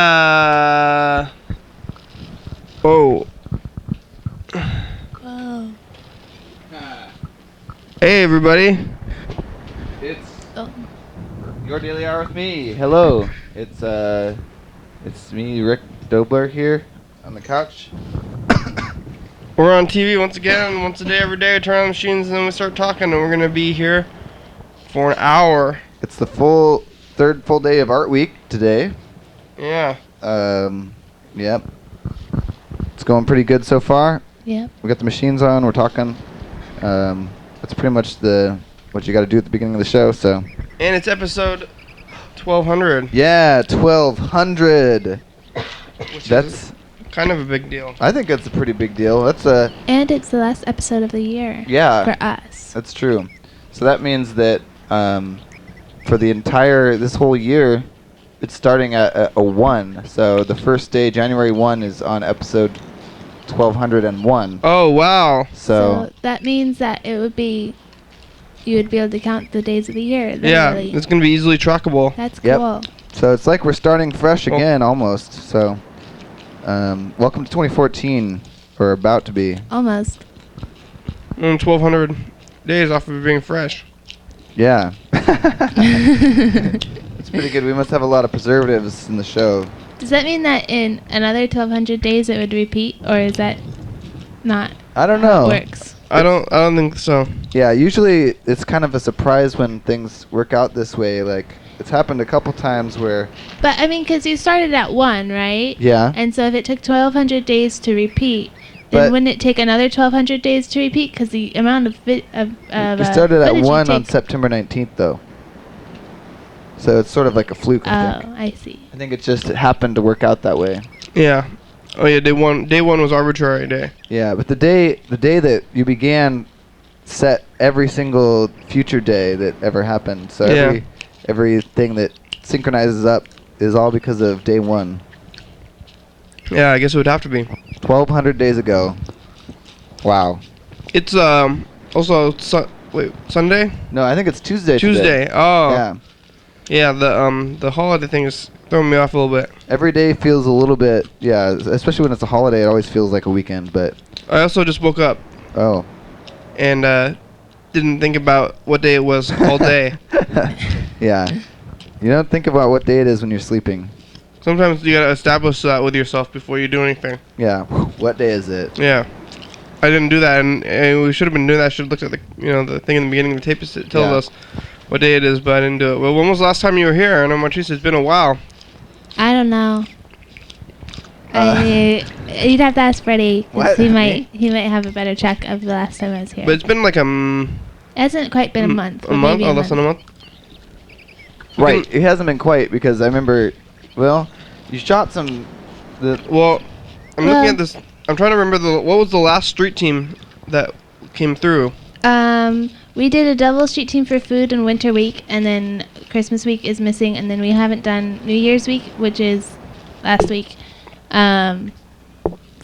Yeah. Oh. Whoa. Hey, everybody. It's your daily hour with me. Hello. It's me, Rick Dobler, here on the couch. We're on TV once again, once a day, every day. Turn on the machines, and then we start talking, and we're gonna be here for an hour. It's the third full day of Art Week today. Yeah. Yep. It's going pretty good so far. Yep. We got the machines on. We're talking. That's pretty much what you got to do at the beginning of the show. So. And it's episode 1200. Yeah, 1200. That's kind of a big deal. I think that's a pretty big deal. And it's the last episode of the year. Yeah. For us. That's true. So that means that for this whole year, it's starting at a 1. So the first day, January 1, is on episode 1201. Oh, wow. So that means that you would be able to count the days of the year. Yeah, literally. it's going to be easily trackable. That's Yep. cool. So it's like we're starting fresh again, almost. So welcome to 2014, or about to be. Almost. 1200 days off of being fresh. Yeah. It's pretty good. We must have a lot of preservatives in the show. Does that mean that in another 1200 days it would repeat, or is that not I don't how know. it works? I don't think so. Yeah, usually it's kind of a surprise when things work out this way. Like, it's happened a couple times where... But, I mean, because you started at 1, right? Yeah. And so if it took 1200 days to repeat, But- then wouldn't it take another 1200 days to repeat? Because the amount of We started at footage 1 on takes- September 19th, though. So it's sort of like a fluke, I think. Oh, I see. I think it happened to work out that way. Yeah. Oh, yeah, day one was arbitrary day. Yeah, but the day that you began set every single future day that ever happened. So Yeah. everything that synchronizes up is all because of day 1. Yeah, I guess it would have to be. 1200 days ago. Wow. It's also Sunday? No, I think it's Tuesday. Tuesday. Today. Oh. Yeah. Yeah, the holiday thing is throwing me off a little bit. Every day feels a little bit, yeah, especially when it's a holiday, it always feels like a weekend, but... I also just woke up Oh. and didn't think about what day it was all day. Yeah. You don't think about what day it is when you're sleeping. Sometimes you gotta establish that with yourself before you do anything. Yeah. What day is it? Yeah. I didn't do that, and we should have been doing that. I should have looked at the thing in the beginning of the tape that tells us what day it is, but I didn't do it. Well, when was the last time you were here? I know, Myrtice, it's been a while. I don't know. You'd have to ask Freddie. 'Cause What? he might have a better check of the last time I was here. But it's been like It hasn't quite been a month. A but month? maybe Oh, less than a month? Right. It hasn't been quite, because I remember, well, you shot some... Well, I'm looking at this. I'm trying to remember what was the last street team that came through? We did a double street team for food and winter week, and then Christmas week is missing, and then we haven't done New Year's week, which is last week. But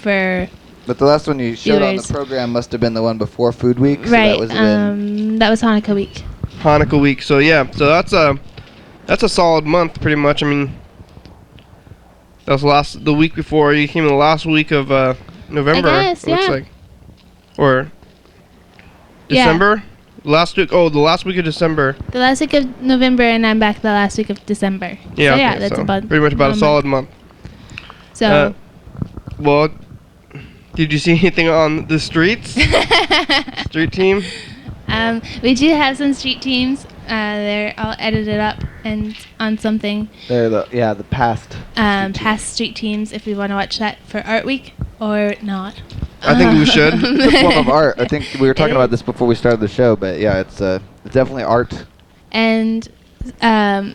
the last one you showed on the viewers. program must have been the one before Food Week. So Right. That That was was Hanukkah week. Hanukkah week. So yeah, so that's a solid month pretty much. I mean, that was the week before you came in the last week of November. I guess, looks yeah. like, or Yeah. December. Last week. Oh, the last week of December. The last week of November, and I'm back the last week of December. Yeah. So, yeah, okay, that's so about pretty much about a month. solid month. So. Well, did you see anything on the streets? Street team? We do have some street teams. They're all edited up and on something. They're the past. Past street teams, if we want to watch that for Art Week or not. I think we should. It's a form of art. I think we were talking about this before we started the show, but yeah, it's definitely art. And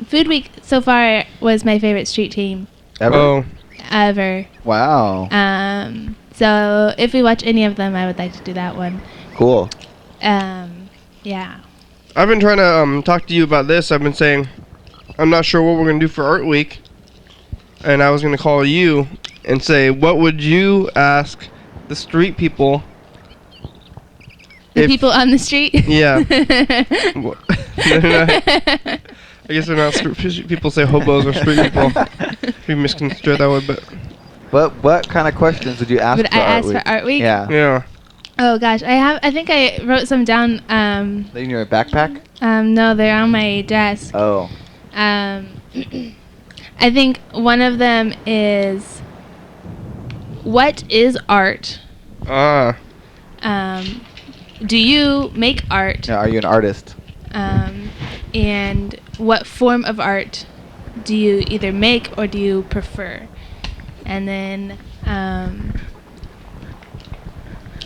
Food Week so far was my favorite street team Ever? Oh. ever. Wow. So if we watch any of them, I would like to do that one. Cool. Yeah. I've been trying to talk to you about this. I've been saying I'm not sure what we're going to do for Art Week. And I was going to call you and say, what would you ask the street people The people on the street? Yeah. I guess they're not people say hobos or street people. We misconstrue that way, but. What kind of questions would you ask Would for I Art ask Week? for Art Week? Yeah. Yeah. Oh gosh, I think I wrote some down. In your backpack? No, they're on my desk. Oh. I think one of them is, what is art? Do you make art? Yeah, are you an artist? And what form of art do you either make or do you prefer? And then,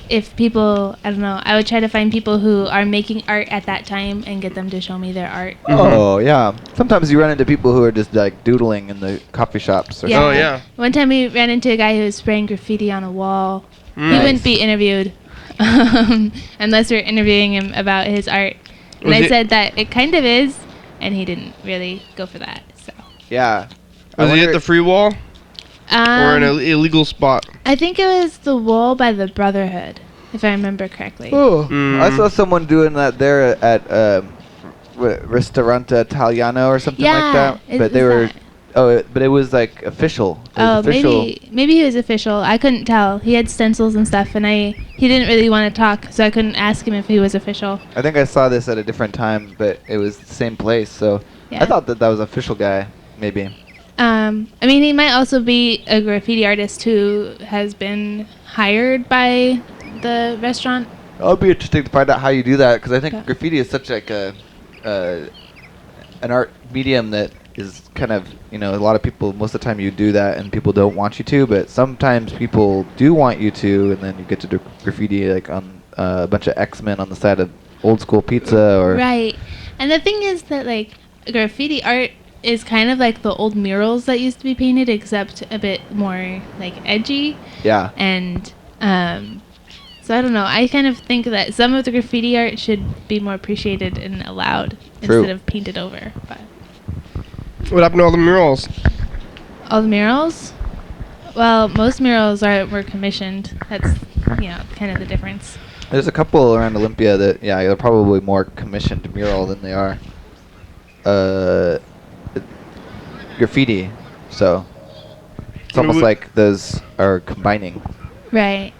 if people, I don't know, I would try to find people who are making art at that time and get them to show me their art. Oh, yeah. Sometimes you run into people who are just like doodling in the coffee shops. Or Yeah. Oh, yeah. One time we ran into a guy who was spraying graffiti on a wall. He Nice. wouldn't be interviewed unless we were interviewing him about his art. And Was I it- said that it kind of is, and he didn't really go for that. So. Yeah. Was he at the free wall or an Um, illegal spot? I think it was the wall by the Brotherhood, if I remember correctly. Oh, Mm. I saw someone doing that there at Ristorante Italiano or something like that. But they were, but it was like official. It was official. maybe he was official. I couldn't tell. He had stencils and stuff, and he didn't really want to talk, so I couldn't ask him if he was official. I think I saw this at a different time, but it was the same place. So Yeah. I thought that was an official guy, maybe. I mean, he might also be a graffiti artist who has been hired by the restaurant. It'll be interesting to find out how you do that, because I think Okay. graffiti is such like an art medium that is kind of, a lot of people, most of the time you do that and people don't want you to, but sometimes people do want you to, and then you get to do graffiti like on a bunch of X-Men on the side of Old School Pizza or... Right. And the thing is that, like, graffiti art is kind of like the old murals that used to be painted, except a bit more, like, edgy. Yeah. And, so I don't know. I kind of think that some of the graffiti art should be more appreciated and allowed True. instead of painted over. But What happened to all the murals? all the murals? Well, most murals were commissioned. That's, kind of the difference. There's a couple around Olympia that, they're probably more commissioned mural than they are graffiti. So it's almost like those are combining. Right.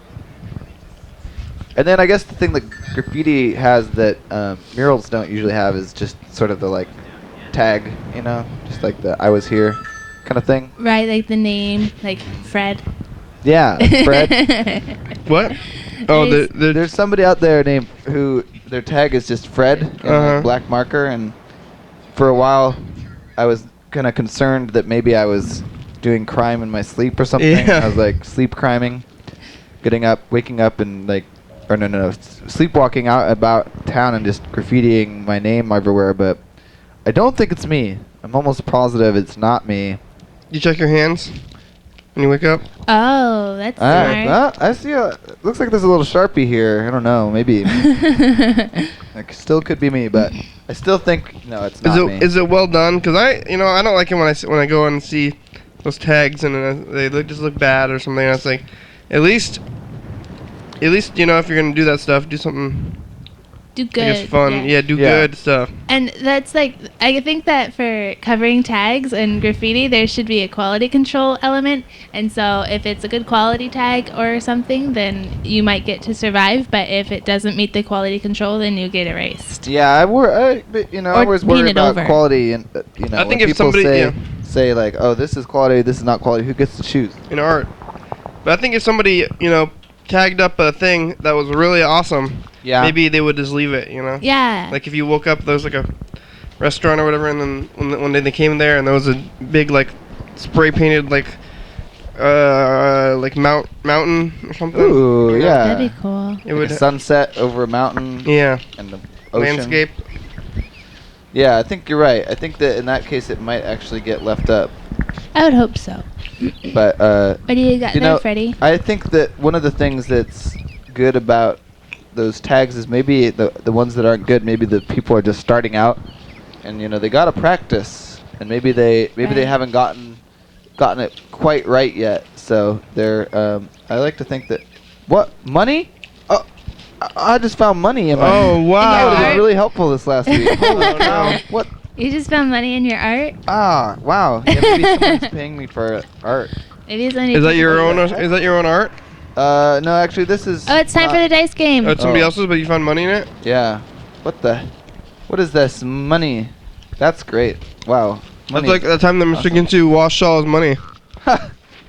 And then I guess the thing that graffiti has that murals don't usually have is just sort of the like tag, just like the "I was here" kind of thing. Right, like the name, like Fred. Yeah, Fred. What? Oh, There's somebody out there named who their tag is just Fred in like black marker, and for a while I was kind of concerned that maybe I was doing crime in my sleep or something. Yeah. I was like sleep criming, waking up and like, or no, sleepwalking out about town and just graffitiing my name everywhere. But I don't think it's me. I'm almost positive it's not me. You check your hands when you wake up? Oh, that's smart. Well, I see. Looks like there's a little Sharpie here. I don't know. Maybe. It still could be me, but I still think no, it's not me. Is it well done? Because I don't like it when I go and see those tags and they just look bad or something. I was like, at least if you're gonna do that stuff, do something. Do good. I guess fun. Yeah, do Yeah. good stuff. And that's like, I think that for covering tags and graffiti, there should be a quality control element. And so if it's a good quality tag or something, then you might get to survive. But if it doesn't meet the quality control, then you get erased. Yeah, I always worry painted about over. quality, and I when think if people somebody- say like, oh, this is quality, this is not quality, who gets to choose? In art. But I think if somebody, tagged up a thing that was really awesome, Yeah. maybe they would just leave it, Yeah. Like if you woke up, there was like a restaurant or whatever, and then one day they came there and there was a big like spray painted like mountain or something. Ooh, yeah. That'd be cool. It Like would a sunset over a mountain. Yeah. And the ocean. Landscape. Yeah, I think you're right. I think that in that case it might actually get left up. I would hope so. But What do you got there, Freddie? I think that one of the things that's good about those tags is maybe the ones that aren't good, maybe the people are just starting out and they got to practice, and maybe they haven't gotten it quite right yet. So they're I like to think that money? Oh, I just found money in my. Oh, wow. That would have been art? really helpful this last week. Holy Oh, cow. no. What? You just found money in your art? Ah, wow. Yeah, maybe someone's paying me for art. Maybe it's only. Is that your own? What the heck? Is that your own art? No, actually, this is. Oh, it's time for the dice game. Oh, it's somebody Oh. else's, but you found money in it? Yeah. What is this? Money. That's great. Wow. That's like the time that Mr. Ginsu washed all his money.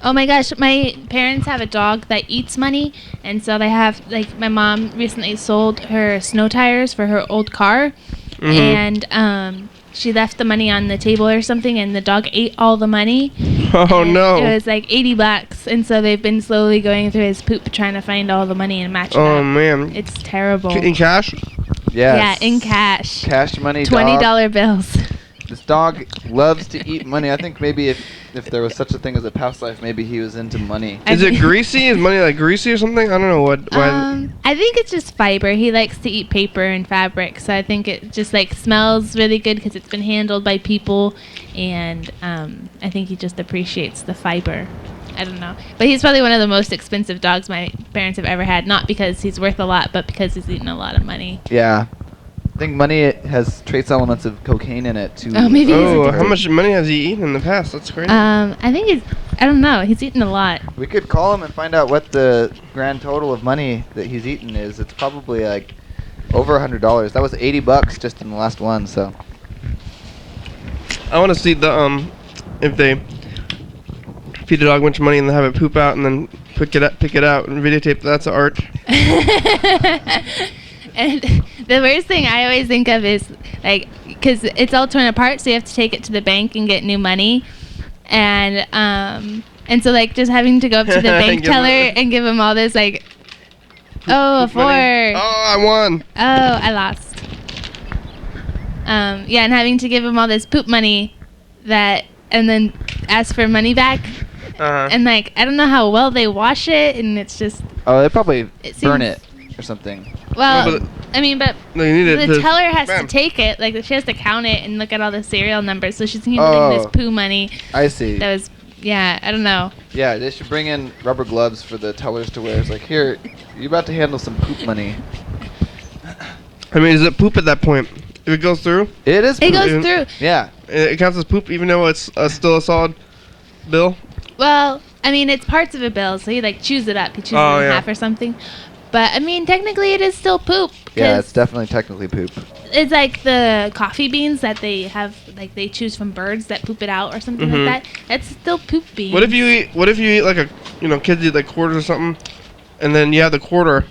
Oh my gosh, my parents have a dog that eats money, and so they have, like, my mom recently sold her snow tires for her old car, Mhm. and she left the money on the table or something, and the dog ate all the money. Oh, And no. It was like $80, and so they've been slowly going through his poop trying to find all the money and match it Oh, up. man. It's terrible. In cash? Yes. Yeah, in cash. Cash money. $20 bills. This dog loves to eat money. I think maybe if there was such a thing as a past life, maybe he was into money. Is it greasy? Is money like greasy or something? I don't know what. Why. I think it's just fiber. He likes to eat paper and fabric, so I think it just like smells really good because it's been handled by people, and I think he just appreciates the fiber. I don't know, but he's probably one of the most expensive dogs my parents have ever had. Not because he's worth a lot, but because he's eaten a lot of money. Yeah. I think money has trace elements of cocaine in it too. Oh, maybe he's Oh, addicted. how much money has he eaten in the past? That's crazy. I think I don't know. He's eaten a lot. We could call him and find out what the grand total of money that he's eaten is. It's probably like over $100. That was $80 just in the last one. So I want to see the if they feed a dog a bunch of money and then have it poop out and then pick it out and videotape. That's art. And the worst thing I always think of is, like, because it's all torn apart, so you have to take it to the bank and get new money. And so, like, just having to go up to the bank Give teller him- and give him all this, like, oh, a Poop 4. money. Oh, I won. Oh, I lost. Yeah, and having to give him all this poop money and then ask for money back. Uh-huh. And, like, I don't know how well they wash it, and it's just, they probably It burn seems- it or something. well, No, but I mean, but No, you need it the to- teller has Bam. to take it. Like, she has to count it and look at all the serial numbers. So she's handling this Oh. poo money. I see. That was, yeah, I don't know. Yeah, they should bring in rubber gloves for the tellers to wear. It's like, here, you're about to handle some poop money. I mean, is it poop at that point? If it goes through, It is It poop. goes through. Yeah. it counts as poop, even though it's still a solid bill. Well, I mean, it's parts of a bill, so he, like, chews it up. He chews Oh, it in yeah. half or something. But, I mean, technically it is still poop. Yeah, 'cause it's definitely technically poop. it's like the coffee beans that they have, like, they choose from birds that poop it out or something Mhm. like that. That's still poop beans. What if you eat like kids eat like quarters or something, and then you have the quarter.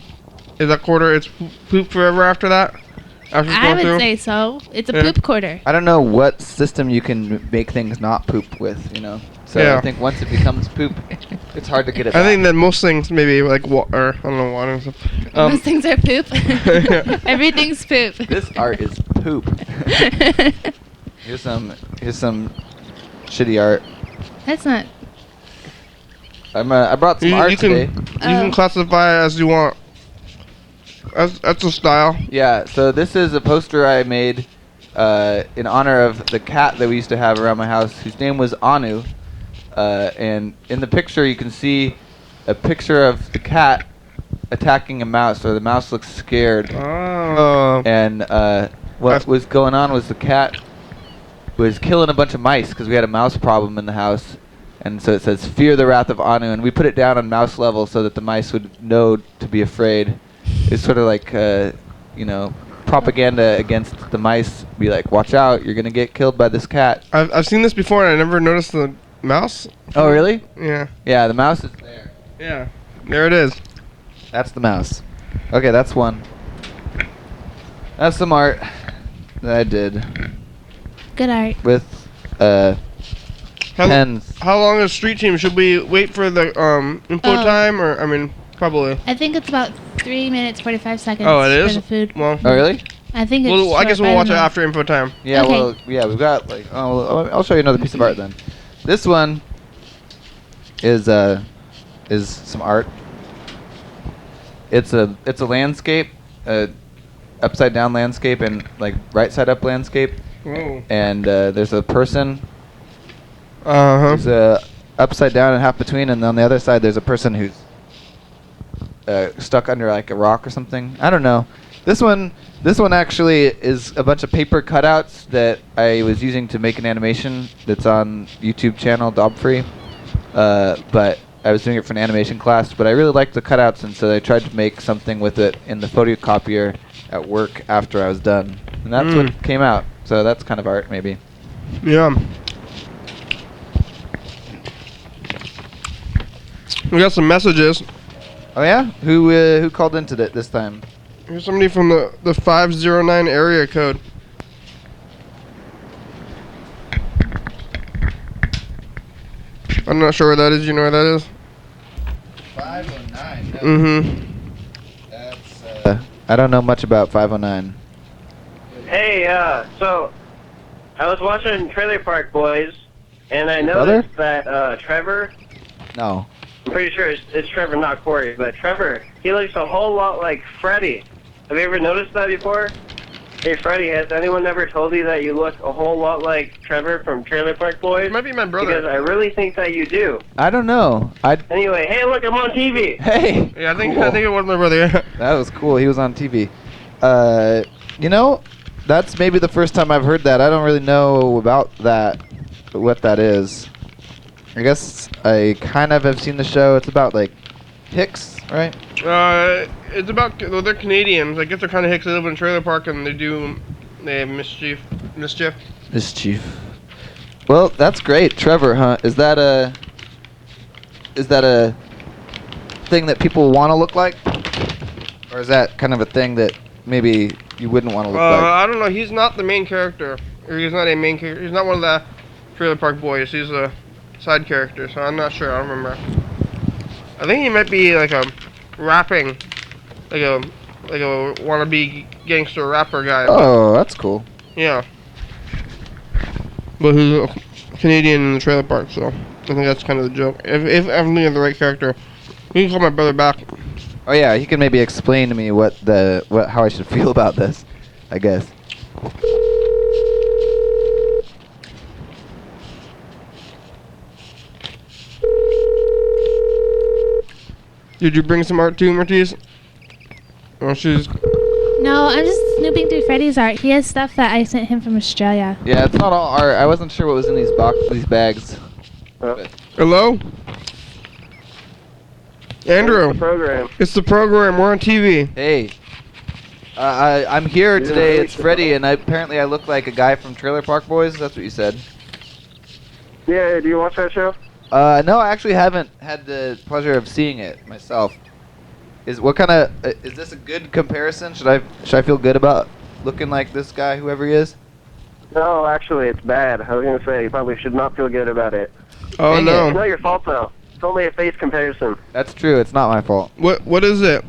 Is that quarter? It's poop forever after that. After it's I going would through? say so. It's a Yeah. poop quarter. I don't know what system you can make things not poop with, So Yeah. I think once it becomes poop, it's hard to get it back. I think that most things maybe like water. I don't know, water and stuff. Most things are poop. Everything's poop. This art is poop. Here's some shitty art. That's not. I brought some art you can today. you can classify it as you want. That's a style. Yeah, so this is a poster I made in honor of the cat that we used to have around my house, whose name was Anu. And in the picture, you can see a picture of the cat attacking a mouse, or the mouse looks scared. Oh. And what was going on was the cat was killing a bunch of mice because we had a mouse problem in the house. And so it says, "Fear the wrath of Anu," and we put it down on mouse level so that the mice would know to be afraid. It's sort of like, propaganda against the mice. Be like, watch out, you're gonna get killed by this cat. I've seen this before and I never noticed the mouse. Oh, really? Yeah. Yeah, the mouse is there. Yeah. There it is. That's the mouse. Okay, that's one. That's some art that I did Good art. with pens. How long is street team? Should we wait for the info Oh. time, or I mean, probably. I think it's about 3 minutes 45 seconds. Oh, it is. for the food. Well, Oh, really? I think it's. well, I guess short, we'll but watch it don't know. after info time. Yeah. Okay. Well, yeah, we've got like. Oh, well, I'll show you another piece of art then. This one is some art. It's a landscape, upside down landscape, and like right side up landscape. Whoa. And there's a person. Uh There's huh. a upside down and half between, and on the other side there's a person who's stuck under like a rock or something. I don't know. This one actually is a bunch of paper cutouts that I was using to make an animation that's on YouTube channel Doblers. But I was doing it for an animation class. But I really liked the cutouts, and so I tried to make something with it in the photocopier at work after I was done, and that's what came out. So that's kind of art, maybe. Yeah. We got some messages. Oh yeah? Who called into this time? Here's somebody from the 509 area code. I'm not sure where that is. You know where that is? 509. Mm-hmm. That's I don't know much about 509. Hey, so I was watching Trailer Park Boys, and I noticed that Trevor. No. I'm pretty sure it's Trevor, not Corey, but Trevor. He looks a whole lot like Freddy. Have you ever noticed that before? Hey, Freddy, has anyone ever told you that you look a whole lot like Trevor from Trailer Park Boys? It might be my brother. Because I really think that you do. I don't know. Anyway, hey, look, I'm on TV. Hey. Yeah, I think Cool. it was my brother. Yeah. That was cool. He was on TV. You know, that's maybe the first time I've heard that. I don't really know about that, what that is. I guess I kind of have seen the show. It's about like Hicks, right? It's about they're Canadians. I guess they're kind of Hicks. They live in a trailer park and they have mischief. Mischief. Well, that's great, Trevor. Huh? Is that a thing that people want to look like, or is that kind of a thing that maybe you wouldn't want to look like? I don't know. He's not the main character. Or he's not a main character. He's not one of the trailer park boys. He's a side character. So I'm not sure. I don't remember. I think he might be like a rapping, like a wannabe gangster rapper guy. Oh, that's cool. Yeah. But he's a Canadian in the trailer park, so I think that's kind of the joke. If I'm thinking of the right character, we can call my brother back. Oh yeah, he can maybe explain to me how I should feel about this, I guess. Did you bring some art too, Myrtice? Oh, she's... No, I'm just snooping through Freddy's art. He has stuff that I sent him from Australia. Yeah, it's not all art. I wasn't sure what was in these bags. Hello? Andrew. It's the program. It's the program. We're on TV. Hey, I'm here today. It's Freddy, and apparently I look like a guy from Trailer Park Boys. That's what you said. Yeah, do you watch that show? No, I actually haven't had the pleasure of seeing it myself. Is this a good comparison? Should I feel good about looking like this guy, whoever he is? No, actually, it's bad. I was going to say, you probably should not feel good about it. Oh, Dang no. It's not your fault, though. It's only a face comparison. That's true. It's not my fault. What is it?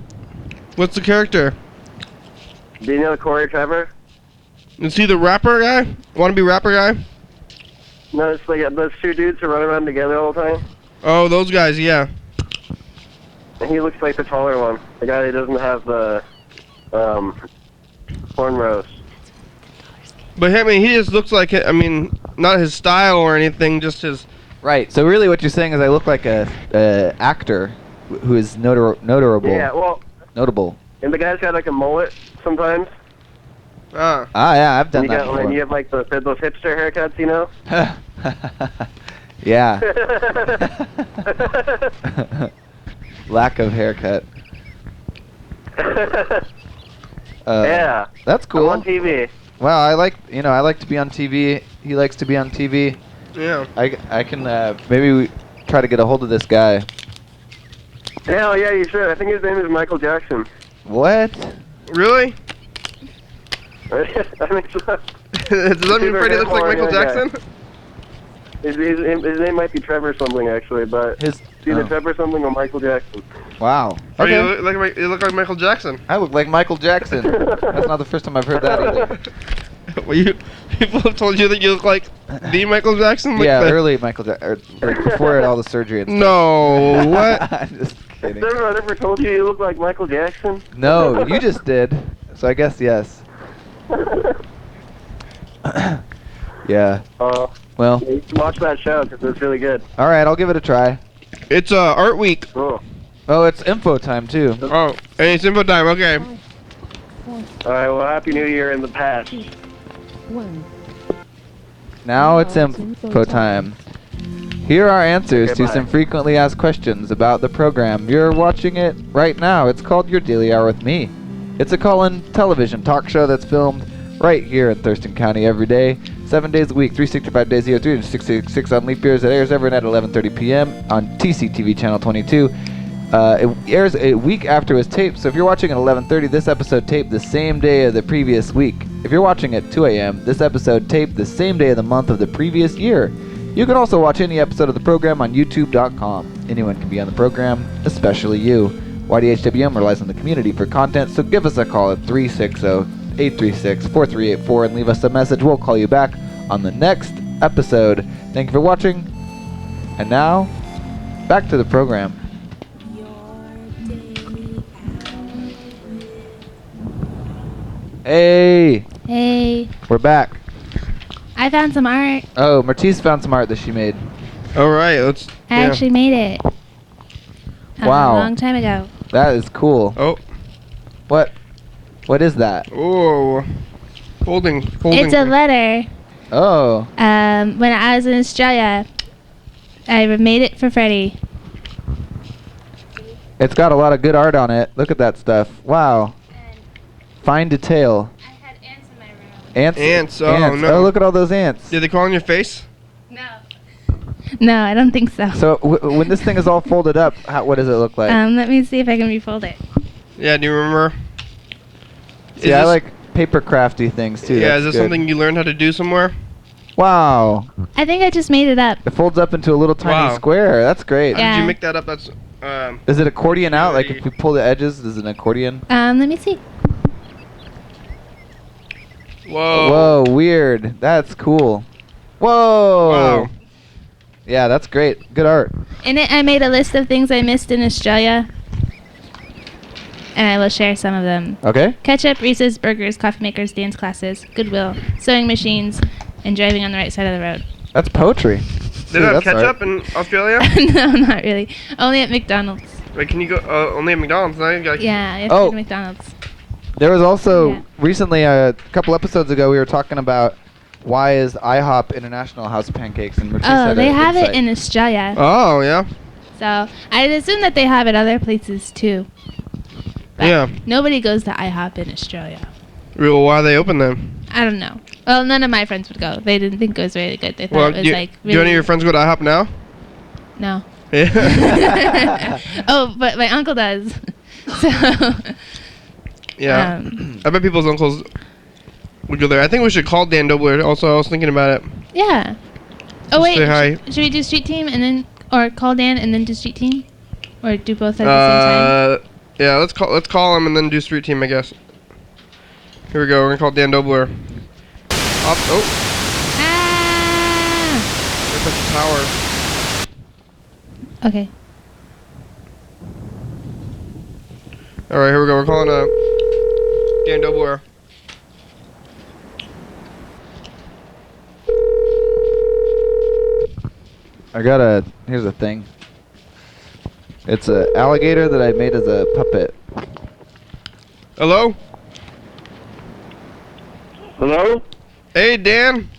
What's the character? Do you know Corey Trevor? Is he the rapper guy? Wannabe rapper guy? No, it's like those two dudes who run around together all the time. Oh, those guys, yeah. And he looks like the taller one. The guy that doesn't have the cornrows. But I mean, he just looks like it. I mean, not his style or anything, just his... Right. So really, what you're saying is I look like a actor who is notable. Yeah, well... Notable. And the guy's got like a mullet sometimes. Ah. Ah, yeah, I've done And that before. and you have like those hipster haircuts, you know? Yeah. Lack of haircut. Yeah. That's cool. I'm on TV. Well, I like to be on TV. He likes to be on TV. Yeah. I can maybe we try to get a hold of this guy. Hell yeah, you should. I think his name is Michael Jackson. What? Really? I mean, Does that mean Freddy looks like Michael Jackson? His name might be Trevor something, actually, but it's either Trevor something or Michael Jackson. Wow. Okay. Okay. You look like Michael Jackson. I look like Michael Jackson. That's not the first time I've heard that either. Well, people have told you that you look like the Michael Jackson? Like Yeah, early Michael Jackson, like before all the surgery and stuff. No, what? I'm just kidding. Has anyone ever told you look like Michael Jackson? No, you just did. So I guess yes. Yeah. Well. You should watch that show because it's really good. All right, I'll give it a try. It's Art Week. Cool. Oh, it's info time too. Oh, and it's info time. Okay. Alright, well, Happy New Year in the past. Now it's info time. Here are answers Okay, to bye. some frequently asked questions about the program. You're watching it right now. It's called Your Daily Hour with Me. It's a call-in television talk show that's filmed right here in Thurston County every day, 7 days a week, 365 days a year, 366 on leap years. It airs every night at 11:30 p.m. on TCTV channel 22. It airs a week after it was taped, so if you're watching at 11:30, this episode taped the same day of the previous week. If you're watching at 2 a.m., this episode taped the same day of the month of the previous year. You can also watch any episode of the program on YouTube.com. Anyone can be on the program, especially you. YDHWM relies on the community for content, so give us a call at 360-836-4384 and leave us a message. We'll call you back on the next episode. Thank you for watching. And now, back to the program. Hey, Hey, we're back. I found some art. Oh, Myrtice found some art that she made. All right. Let's. I actually made it. Wow. A long time ago. That is cool. Oh. What is that? Oh. Folding. It's a letter. Oh, When I was in Australia, I made it for Freddie. it's got a lot of good art on it. Look at that stuff. Wow. Fine detail. I had ants in my room. Ants. Ants, oh, no. Oh, look at all those ants. Did they crawl on your face? No. No, I don't think so. So when this thing is all folded up, what does it look like? Let me see if I can refold it. Yeah. Do you remember? See, I like paper crafty things too. Yeah. That's Is this good. something you learned how to do somewhere? Wow. I think I just made it up. It folds up into a little tiny Wow. square. That's great. How did Yeah. you make that up? That's. Is it accordion out? Like if you pull the edges, is it an accordion? Let me see. Whoa. Whoa, weird. That's cool. Whoa. Wow. Yeah, that's great. Good art. In it, I made a list of things I missed in Australia. And I will share some of them. Okay. Ketchup, Reese's, burgers, coffee makers, dance classes, Goodwill, sewing machines, and driving on the right side of the road. That's poetry. Did it have ketchup in Australia? No, not really. Only at McDonald's. Wait, can you go only at McDonald's? Now you gotta Yeah, you have to Oh. go to McDonald's. There was also Yeah. recently a couple episodes ago we were talking about why is IHOP International House Pancakes and Myrtice Oh, had they a have it insight. in Australia. Oh yeah. So I'd assume that they have it other places too. But Yeah. Nobody goes to IHOP in Australia. Well, why they open them? I don't know. Well, none of my friends would go. They didn't think it was really good. They thought Well, it was do, like do really. any of your friends go to IHOP now? No. Yeah. Oh, but my uncle does. So. Yeah. I bet people's uncles would go there. I think we should call Dan Dobler. Also, I was thinking about it. Yeah. Oh Just wait. say hi. Should we do street team and then, or call Dan and then do street team, or do both at the same time? Yeah. Let's call him and then do street team. I guess. Here we go. We're gonna call Dan Dobler. Oh. Ah. There's such a tower. Okay. All right. Here we go. We're calling Dan Dobler. Here's a thing. It's an alligator that I made as a puppet. Hello. Hello? Hey, Dan.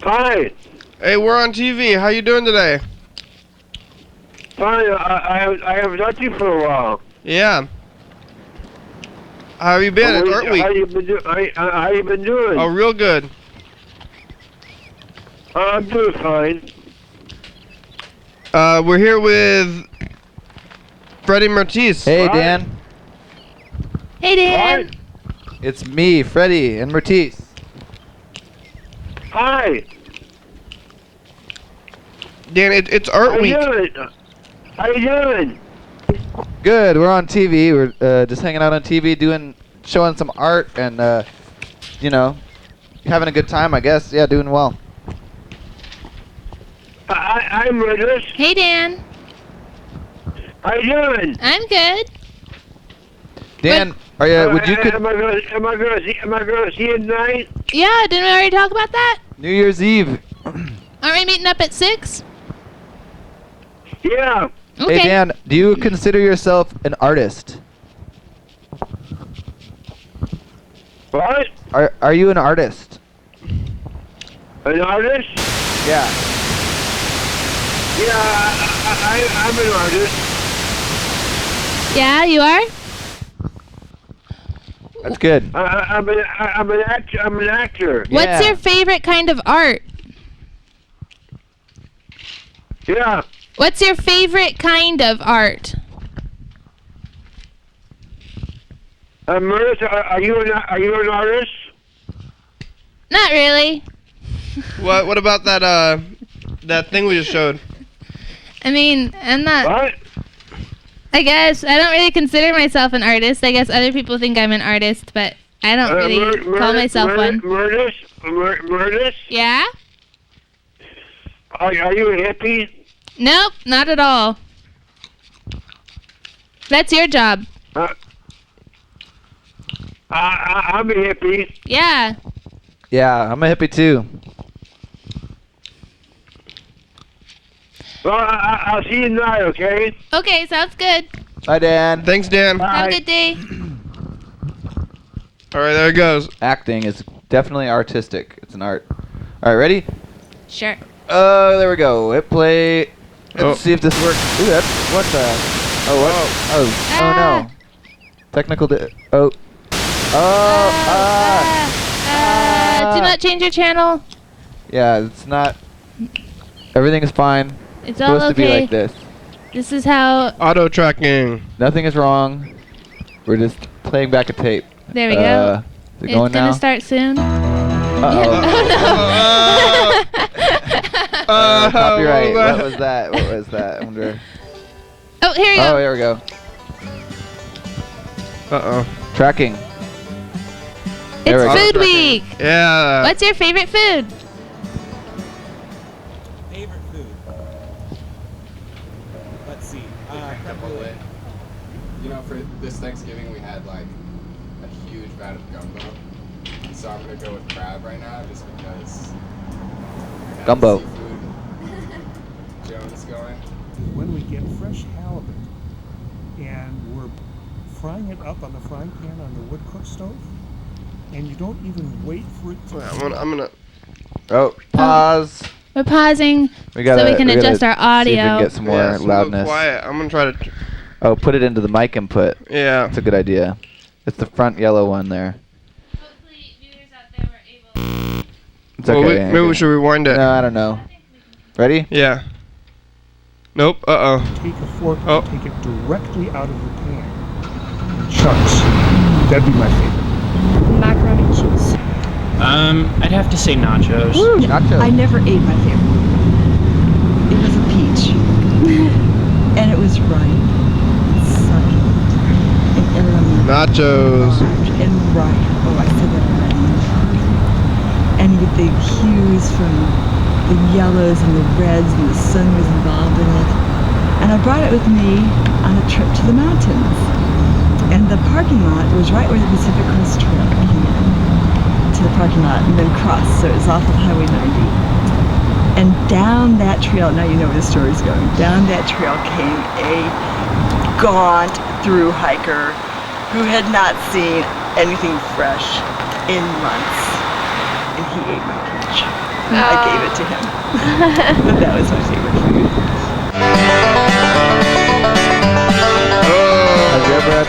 Hi. Hey, we're on TV. How you doing today? Fine. I haven't talked to you for a while. Yeah. How have you been? It's Art How Week. you been how you been doing? Oh, real good. I'm doing fine. We're here with Freddie Myrtice. Hey, Hi. Dan. Hey Dan. Hi. It's me, Freddie, and Myrtice. Hi. Dan, it's Art How Week. you doing? How you doing? Good. We're on TV. We're just hanging out on TV, showing some art, and having a good time, I guess. Yeah, doing well. I'm Myrtice. Hey Dan. How you doing? I'm good. Dan, would you Am I gonna see you tonight? Yeah, didn't we already talk about that? New Year's Eve? Aren't we meeting up at 6? Yeah. Okay. Hey Dan, do you consider yourself an artist? What? Are you an artist? An artist? Yeah. Yeah, I'm an artist. Yeah, you are? That's good. I'm an actor. What's Yeah. your favorite kind of art? Yeah. What's your favorite kind of art? Myrtice, are you an artist? Not really. What about that thing we just showed? I mean, I'm not. What? I guess I don't really consider myself an artist. I guess other people think I'm an artist, but I don't really call myself one. Myrtice? Yeah? Are you a hippie? Nope, not at all. That's your job. I'm a hippie. Yeah. Yeah, I'm a hippie too. Well, I'll see you tonight, okay? Okay, sounds good. Bye, Dan. Thanks, Dan. Have a good day. All right, there it goes. Acting is definitely artistic. It's an art. All right, ready? Sure. Oh, there we go. Hit play. Let's Oh. see if this works. Ooh, that's what the? Oh, what? Oh, oh no. Technical. Oh. Do not change your channel. Yeah, it's not. Everything is fine. It's It's all supposed to be okay. like this. This is how. Auto tracking. Nothing is wrong. We're just playing back a tape. There we go. Is it It's going gonna now? start soon. Oh, Copyright. what What was that? What was that? I wonder. Oh, here you Oh, go. here we go. Uh-oh. Tracking. There we It's go. Food Week. Yeah. What's your favorite food? Favorite food? Let's see. You know, for this Thanksgiving we had like a huge vat of gumbo. So I'm gonna go with crab right now just because we have Gumbo. seafood Jones going. When we get fresh halibut and we're frying it up on the frying pan on the wood cook stove, and you don't even wait for it to. Yeah, I'm gonna. Oh, pause. We're pausing We gotta, so we can gotta adjust our See if we audio. can get some more Yeah, it's a little loudness. quiet. I'm gonna try to. Oh, put it into the mic input. Yeah. That's a good idea. It's the front yellow one there. Hopefully, viewers out there were able. It's Well, okay. maybe we should rewind it. No, I don't know. Ready? Yeah. Nope. Uh-oh. Take a fork Oh. and take it directly out of the pan. Chunks. That'd be my favorite. Macaroni and cheese. I'd have to say nachos. Nachos. I never ate my favorite. It was a peach. And it was ripe. And sunny. And everyone Nachos. and ripe. Oh, I said that already. And with the hues from the yellows and the reds and the sun was involved in it. And I brought it with me on a trip to the mountains. And the parking lot was right where the Pacific Crest Trail came in to the parking lot and then crossed. So it was off of Highway 90. And down that trail, now you know where the story's going, down that trail came a gaunt through hiker who had not seen anything fresh in months. And he ate my peach. I gave it to him. But that was my favorite food. Have you ever had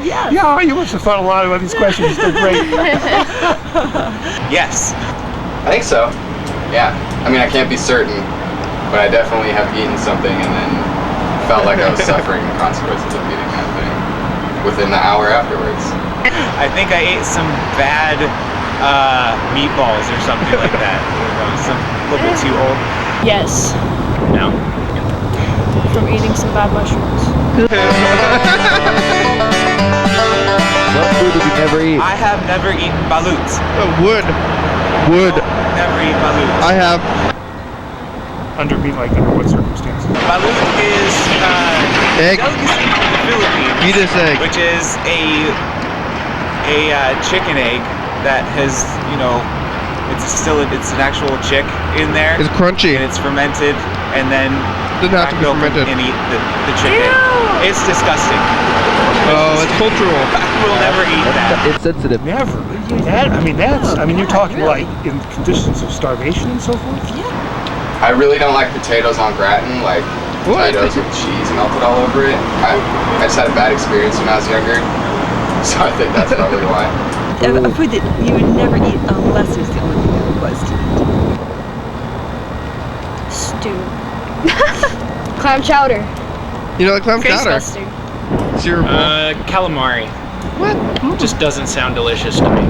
Yes. Yeah, you must have thought a lot about these questions. They're great. Yes. I think so. Yeah. I mean I can't be certain, but I definitely have eaten something and then felt like I was suffering the consequences of eating that thing within the hour afterwards. I think I ate some bad meatballs or something like that. Some a little bit too old. Yes. No. From eating some bad mushrooms. what food did you never eat? I have never eaten baloots. Wood. Never eaten baloots. I have. Under what circumstances? Balut is Egg. delicacy from the Philippines, Myrtice egg. which is a chicken egg that has, you know, it's an actual chick in there, It's crunchy. and it's fermented and then Doesn't have to be milk fermented. and eat the chicken. Ew. It's disgusting. Oh, it's cultural. We'll never eat that. It's sensitive. Never. You're talking like in conditions of starvation and so forth? I really don't like potatoes on gratin, like What? potatoes with cheese melted all over it. I just had a bad experience when I was younger, so I think that's probably why. A food that you would never eat unless it was the only thing there was to eat. Stew. Clam chowder. You know the clam Face chowder? mustard. It's your Calamari. what? Just doesn't sound delicious to me.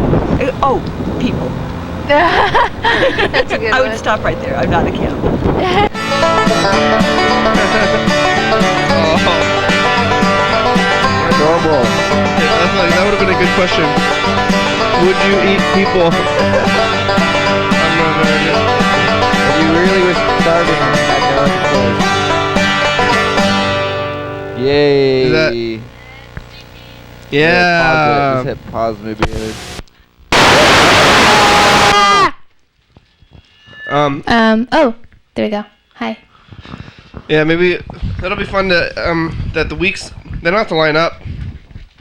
Oh, people. That's a good I one. would stop right there. I'm not a cannibal. Adorable. That would have been a good question. Would you eat people? I'm not very good. If you really was starving and had no other choice. Yay. Is that- Yeah. Just hit pause maybe. Oh, there we go. Hi. Yeah, maybe that'll be fun to that the weeks they don't have to line up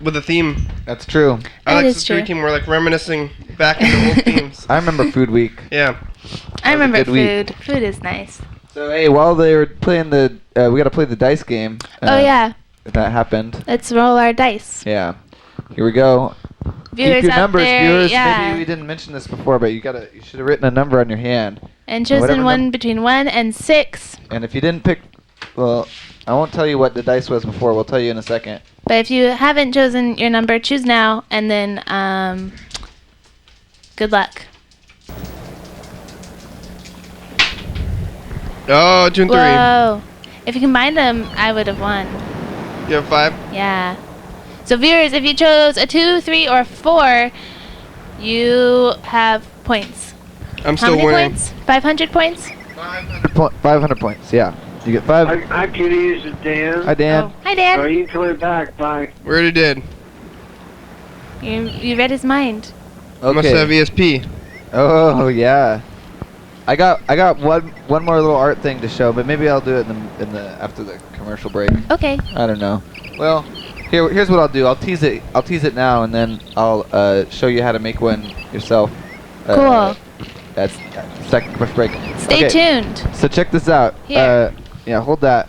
with a theme. That's true. I That like is this three true. team. We're like reminiscing back into old themes. I remember Food Week. Yeah. I remember good week. food. Food is nice. So hey, while they were playing we gotta play the dice game. Oh yeah, That happened. let's roll our dice. Yeah. Here we go. Viewers Keep your out numbers, there, viewers. yeah. Maybe we didn't mention this before, but you should have written a number on your hand. And chosen whatever one between 1 and 6. And if you didn't pick, well, I won't tell you what the dice was before. We'll tell you in a second. But if you haven't chosen your number, choose now, and then good luck. Oh, 2 and 3. Whoa! If you combined them, I would have won. You have 5. Yeah. So viewers, if you chose a 2, 3, or 4, you have points. I'm How still many winning. points? 500 points? 500 points. Yeah. You get 5. Hi, kitties. It's Dan. Hi, Dan. Oh. Hi, Dan. you can come back. Bye. We already did. You read his mind. Must have ESP. Oh yeah. I got one more little art thing to show, but maybe I'll do it in the after the commercial break. Okay. I don't know. Well, here's what I'll do. I'll tease it now, and then I'll show you how to make one yourself. Cool. That's second commercial break. Stay tuned. So check this out. Here. Yeah, hold that.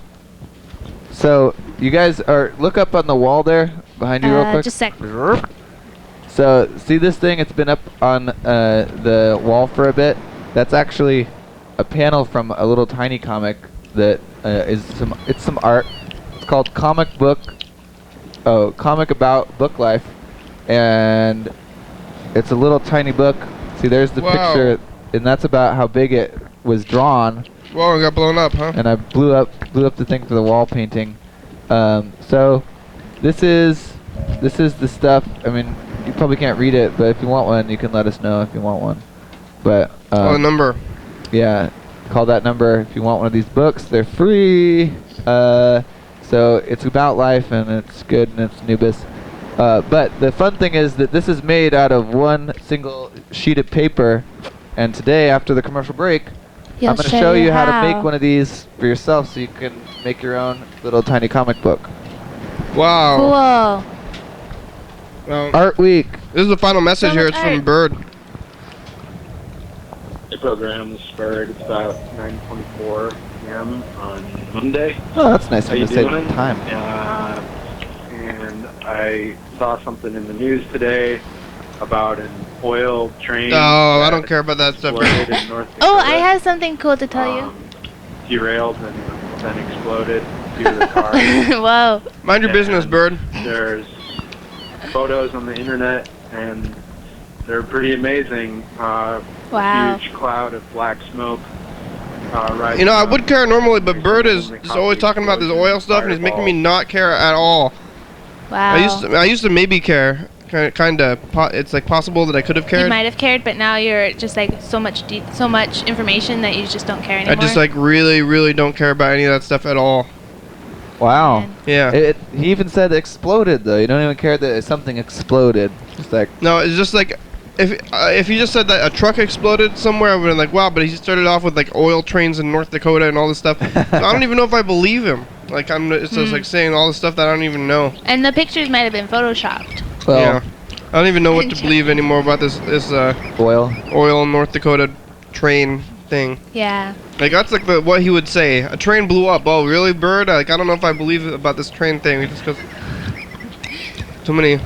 So you guys look up on the wall there behind you real quick. Just a sec. So see this thing? It's been up on the wall for a bit. That's actually a panel from a little tiny comic that is some art. It's called Comic About Book Life, and it's a little tiny book. See, there's the Wow. picture, and that's about how big it was drawn. Whoa, it got blown up, huh? And I blew up the thing for the wall painting. So this is the stuff. I mean, you probably can't read it, but if you want one, you can let us know if you want one. But Oh, the number. yeah, call that number if you want one of these books. They're free. So it's about life, and it's good, and it's Nubis. But the fun thing is that this is made out of one single sheet of paper. And today, after the commercial break, He'll I'm going to show you how to make one of these for yourself, so you can make your own little tiny comic book. Wow. Cool. Well, Art Week. this is the final message So here. much It's from art. Bird. The program is Spurred. It's about 9:24 p.m. on Monday. Oh, that's nice How of you you to say doing? time. And I saw something in the news today about an oil train. Oh, I that don't care about that stuff. exploded in North Oh, I Dakota, have something cool to tell you. Derailed and then exploded due to the car. Whoa. Mind your business, And Bird. There's photos on the internet, and they're pretty amazing. Wow. Huge cloud of black smoke. Rising You know, I up. would care normally, but Bird is Only just always talking about this oil stuff, and he's making me fireball. not care at all. Wow. I used to maybe care, kind of. It's like possible that I could have You cared. might have cared, but now you're just like so much information that you just don't care I anymore. just like really, really don't care about any of that stuff at all. Wow. Man. Yeah. He even said exploded, though. You don't even care that something exploded. Just like, No, it's just like if you just said that a truck exploded somewhere, I would have been like, wow. But he started off with like oil trains in North Dakota and all this stuff. So I don't even know if I believe him. Like it's just like saying all this stuff that I don't even know. And the pictures might have been photoshopped. Well, Yeah. I don't even know what to believe anymore about this oil North Dakota train thing. Yeah. Like that's like what he would say. A train blew up. Oh, really, Bird? Like I don't know if I believe about this train thing just because too much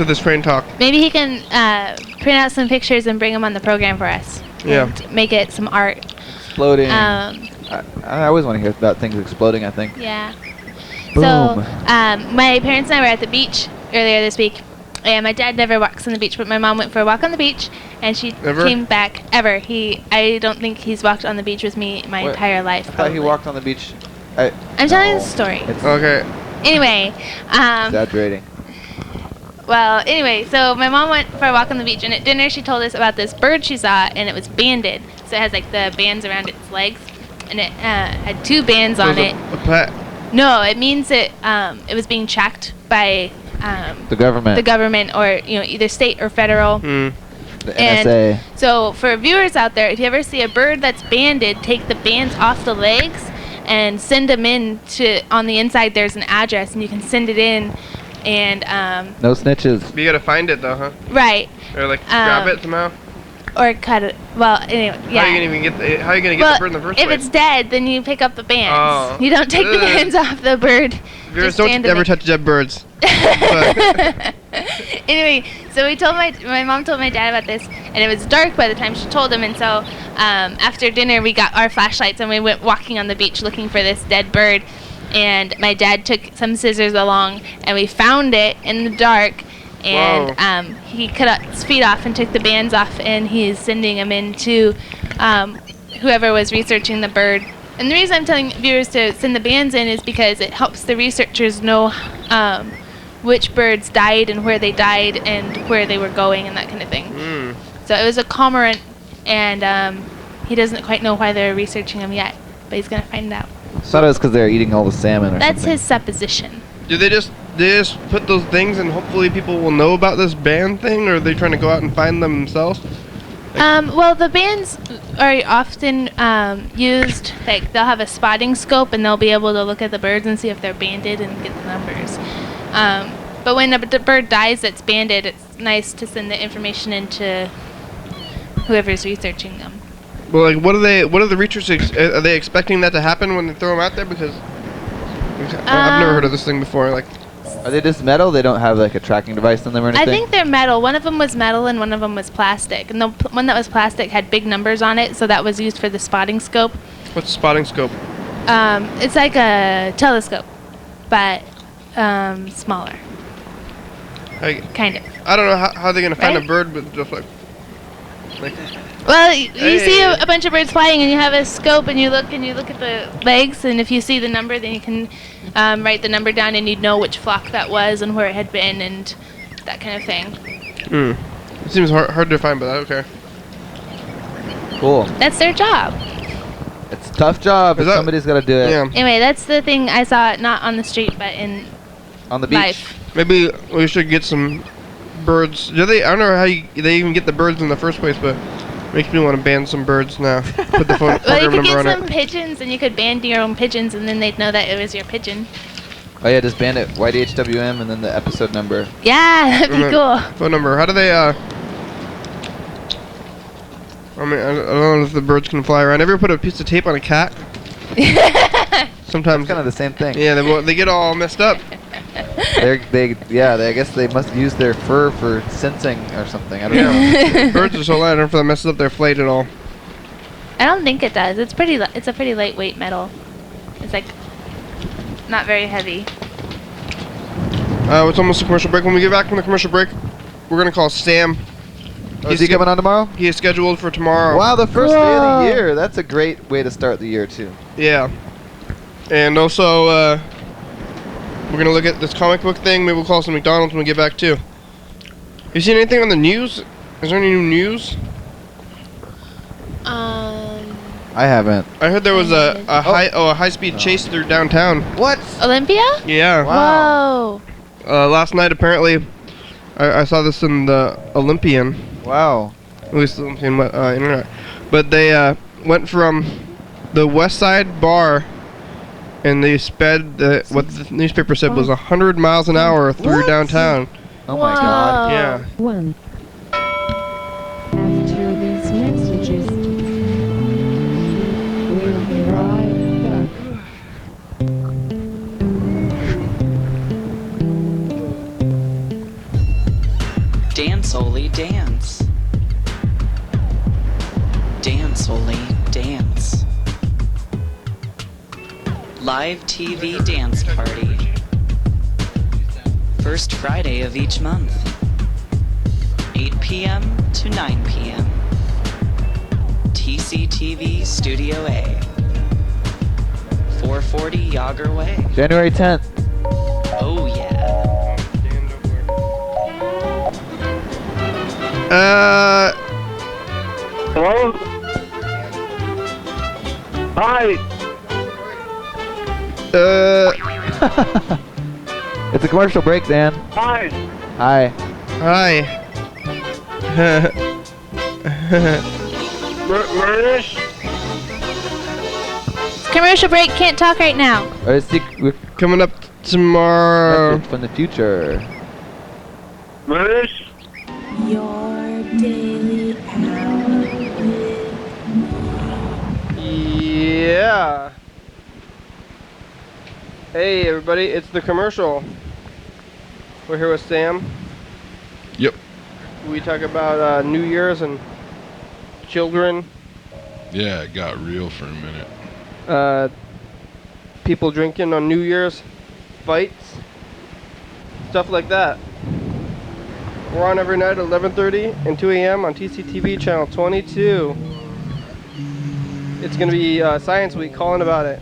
of this train talk. Maybe he can print out some pictures and bring them on the program for us. Yeah. And make it some art. Exploding. I always want to hear about things exploding, I think. Yeah. Boom. So, my parents and I were at the beach earlier this week, and my dad never walks on the beach, but my mom went for a walk on the beach, and she came back. I don't think he's walked on the beach with me my entire life. I thought he walked on the beach. I'm telling the story. Okay. Anyway. Exaggerating. Well, anyway, so my mom went for a walk on the beach, and at dinner she told us about this bird she saw, and it was banded. So it has like the bands around its legs, and it had 2 bands on it. A pet. No, it means it was being tracked by the government. The government, or either state or federal. The NSA. And so for viewers out there, if you ever see a bird that's banded, take the bands off the legs and send them in to. On the inside, there's an address, and you can send it in. And no snitches. But you gotta find it though, huh? Right. Or like grab it somehow. Or cut it. Well, anyway, yeah. How are you gonna get the bird in the first place? If it's dead, then you pick up the bands. Oh. You don't take the bands off the bird. Viewers, don't ever touch dead birds. Anyway, so my mom told my dad about this, and it was dark by the time she told him, and so after dinner we got our flashlights and we went walking on the beach looking for this dead bird, and my dad took some scissors along, and we found it in the dark. And he cut its feet off and took the bands off, and he's sending them in to whoever was researching the bird. And the reason I'm telling viewers to send the bands in is because it helps the researchers know which birds died and where they died and where they were going and that kind of thing. So it was a cormorant, and he doesn't quite know why they're researching them yet, but he's going to find out. I thought it was because they were eating all the salmon or That's something. his supposition. Do they just put those things and hopefully people will know about this band thing, or are they trying to go out and find them themselves? Well, the bands are often used, like they'll have a spotting scope and they'll be able to look at the birds and see if they're banded and get the numbers. But when a bird dies that's banded, it's nice to send the information into whoever's researching them. Well, like, what are the researchers? Are they expecting that to happen when they throw them out there? Because I've never heard of this thing before. Like, are they just metal? They don't have like a tracking device on them or anything? I think they're metal. One of them was metal and one of them was plastic. And the one that was plastic had big numbers on it, so that was used for the spotting scope. What's a spotting scope? It's like a telescope, but smaller. Kind of. I don't know how they're gonna find a bird with just like. Well, you see a bunch of birds flying, and you have a scope, and you look at the legs, and if you see the number, then you can write the number down, and you'd know which flock that was and where it had been, and that kind of thing. It seems hard to find, but okay. Cool. That's their job. It's a tough job, but somebody's got to do it. Yeah. Anyway, that's the thing I saw, not on the street, but on the beach. Life. Maybe we should get some birds. I don't know how they even get the birds in the first place, but makes me want to ban some birds now. Put the phone well, you could number get on some it. pigeons, and you could band your own pigeons, and then they'd know that it was your pigeon. Oh yeah, just band it YDHWM and then the episode number. Yeah, that'd be cool. Phone number. How do they? I mean, I don't know if the birds can fly around. Ever put a piece of tape on a cat? Sometimes kind of the same thing. Yeah, they get all messed up. I guess they must use their fur for sensing or something. I don't know. Birds are so light. I don't know if that messes up their flight at all. I don't think it does. It's a pretty lightweight metal. It's like not very heavy. It's almost a commercial break. When we get back from the commercial break, we're gonna call Sam. Is he coming on tomorrow? He is scheduled for tomorrow. Wow, the first day of the year. That's a great way to start the year too. Yeah. And also, we're gonna look at this comic book thing. Maybe we'll call some McDonald's when we get back too. You seen anything on the news? Is there any new news? I haven't. I heard there was a high-speed chase through downtown. What? Olympia? Yeah. Wow. Last night apparently, I saw this in the Olympian. Wow. At least the Olympian internet. But they went from the West Side bar, and they sped what the newspaper said was 100 miles an hour through downtown. Oh my God. Yeah. One. After these messages, we'll be right back. Dance, Oli, dance. Dance, Oli, dance. Live TV dance party. First Friday of each month. 8 p.m. to 9 p.m. TCTV Studio A. 440 Yager Way. January 10th. Oh yeah. Hello? Hi. It's a commercial break, Dan. Hi. Hi. Hi. Myrtice? Commercial break, can't talk right now. We're coming up tomorrow. Message from the future. Myrtice? Your daily hour with Yeah. Hey everybody, it's the commercial. We're here with Sam. Yep. We talk about New Year's and children. Yeah, it got real for a minute. People drinking on New Year's, fights, stuff like that. We're on every night at 11:30 and 2 a.m. on TCTV channel 22. It's gonna be Science Week, calling about it.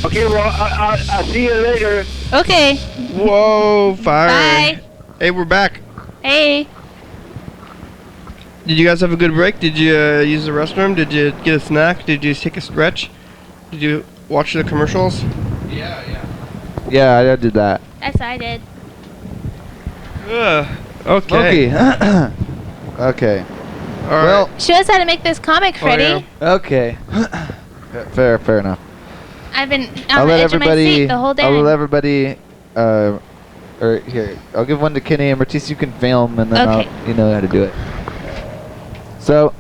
Okay, well, I'll see you later. Okay. Whoa, fire. Bye. Hey, we're back. Hey. Did you guys have a good break? Did you use the restroom? Did you get a snack? Did you take a stretch? Did you watch the commercials? Yeah, I did that. Yes, I did. Okay. Smokey. Okay. All right. Well, Show us how to make this comic, Freddie. okay. Fair enough. I've been on the edge of my seat the whole day. I'll let everybody, or here, I'll give one to Kenny and Myrtice. You can film, and then Okay. you know how to do it. So,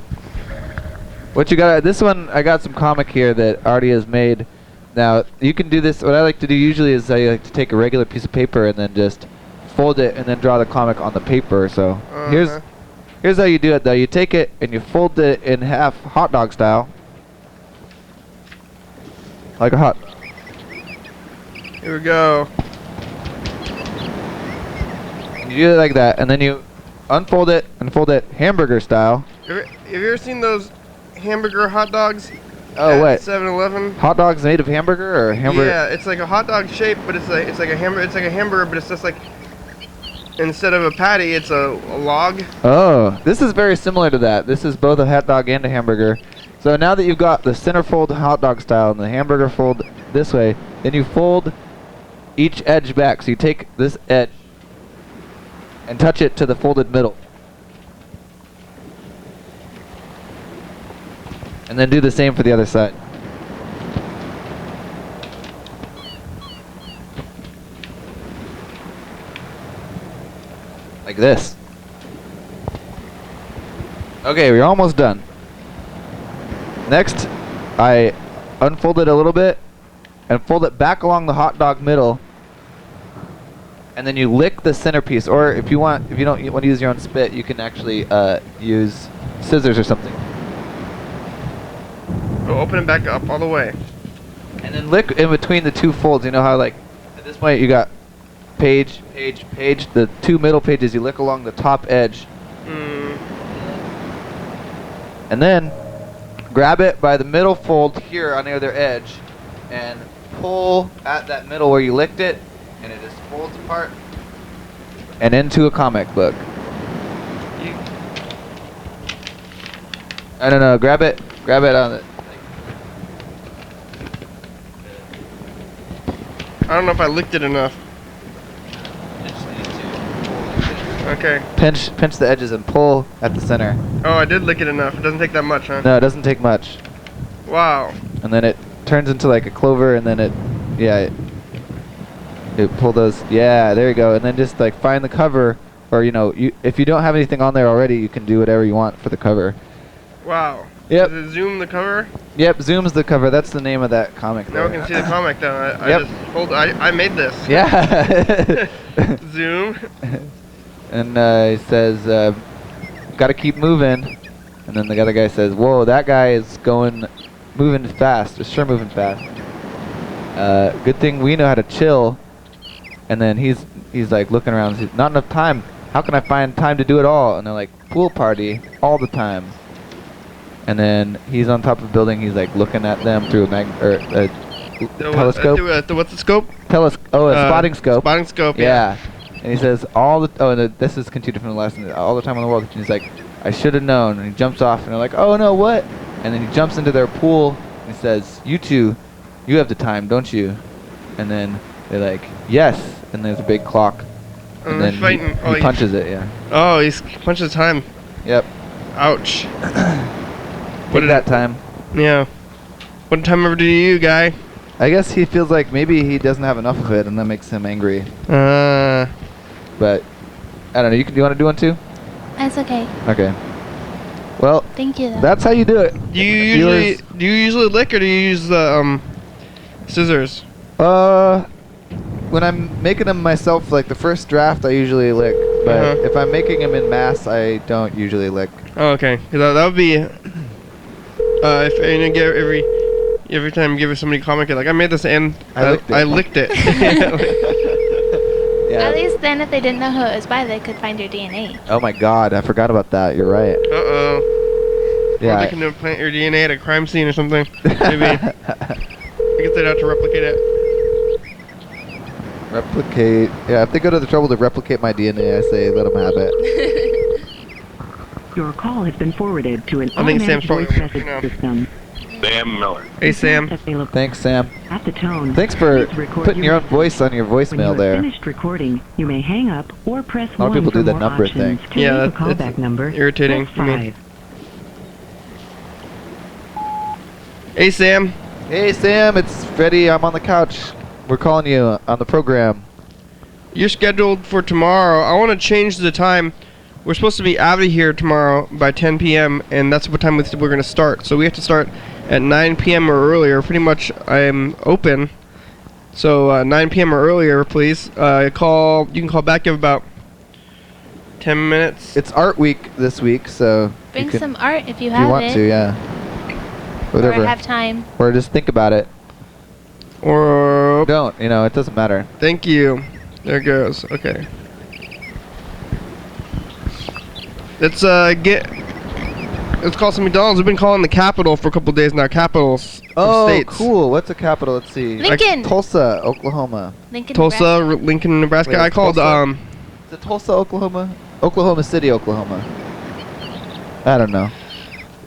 what you got? This one, I got some comic here that Artie has made. Now, you can do this. What I like to do usually is I like to take a regular piece of paper and then just fold it and then draw the comic on the paper. So here's how you do it though. You take it and you fold it in half, hot dog style, like a hot. Here we go. You do it like that, and then you unfold it and fold it hamburger style. Have you ever seen those hamburger hot dogs? Oh, what? 7-Eleven. Hot dogs made of hamburger or hamburger? Yeah, it's like a hot dog shape, but it's like a hamburger. It's like a hamburger, but it's just like instead of a patty, it's a log. Oh, this is very similar to that. This is both a hot dog and a hamburger. So now that you've got the center fold hot dog style and the hamburger fold this way, then you fold each edge back. So you take this edge and touch it to the folded middle. And then do the same for the other side. Like this. Okay, we're almost done. Next, I unfold it a little bit and fold it back along the hot dog middle. And then you lick the centerpiece, or if you don't want to use your own spit, you can actually use scissors or something. Oh, open it back up all the way. And then lick in between the two folds. You know how, like, at this point you got page, page, page. The two middle pages, you lick along the top edge. And then grab it by the middle fold here on the other edge and pull at that middle where you licked it, and it just folds apart and into a comic book. I don't know, grab it on it. I don't know if I licked it enough. Okay. Pinch the edges and pull at the center. Oh, I did lick it enough. It doesn't take that much, huh? No, it doesn't take much. Wow. And then it turns into like a clover, and then it pull those. Yeah, there you go. And then just like find the cover, or if you don't have anything on there already, you can do whatever you want for the cover. Wow. Yep. Does it zoom the cover? Yep, zoom's the cover. That's the name of that comic. Now we can see the comic though. I made this. Yeah. Zoom. And he says, "Gotta keep moving." And then the other guy says, "Whoa, that guy is moving fast. It's sure moving fast. Good thing we know how to chill." And then he's like looking around. He's, "Not enough time. How can I find time to do it all?" And they're like, "Pool party all the time." And then he's on top of a building. He's like looking at them through a telescope. What's the scope? Spotting scope. Spotting scope. Yeah. And he says this is continued from the lesson. All the time in the world. And he's like, "I should have known." And he jumps off, and they're like, "Oh no, what?" And then he jumps into their pool, and he says, "You two, you have the time, don't you?" And then they're like, "Yes." And there's a big clock. And then he punches it. Yeah. Oh, he punches time. Yep. Ouch. What did that time? Yeah. What time ever do you, guy? I guess he feels like maybe he doesn't have enough of it, and that makes him angry. But I don't know. You want to do one too? That's okay. Okay. Well, thank you. That's how you do it. Do you usually lick, or do you use the scissors? When I'm making them myself, like the first draft, I usually lick. But if I'm making them in mass, I don't usually lick. Oh, okay. 'Cause that would be if every time you give somebody a comment, like I made this and I licked it. Yeah. At least then, if they didn't know who it was by, they could find your DNA. Oh my God, I forgot about that. You're right. Uh-oh. Yeah. Or they can plant your DNA at a crime scene or something. Maybe. I guess they'd have to replicate it. Replicate. Yeah, if they go to the trouble to replicate my DNA, I say let them have it. Your call has been forwarded to an I think Sam's automatic voice probably message system. Sam Miller. Hey, Sam. Thanks, Sam. At the tone, Thanks for please record putting your own voice on your When you voicemail have there. finished recording, you may hang up or press A lot of 1 people for do the more number options. thing. To Yeah, leave a that's callback number, irritating press for me. 5. Hey, Sam. Hey, Sam. It's Freddie. I'm on the couch. We're calling you on the program. You're scheduled for tomorrow. I want to change the time. We're supposed to be out of here tomorrow by 10 p.m. and that's what time we're going to start. So we have to start at 9 p.m. or earlier. Pretty much I'm open. So 9 p.m. or earlier, please. You can call back in about 10 minutes. It's Art Week this week, so Bring you can, some art if you if have you want it. to, yeah. Whatever. Or have time. Or just think about it. Or don't. It doesn't matter. Thank you. There it goes. Okay. Let's call some McDonald's. We've been calling the capital for a couple days now. Capitals of states. Cool. What's the capital? Let's see. Lincoln. Tulsa, Oklahoma. Tulsa, Lincoln, Nebraska. Wait, I called Tulsa. Is it Tulsa, Oklahoma? Oklahoma City, Oklahoma. I don't know.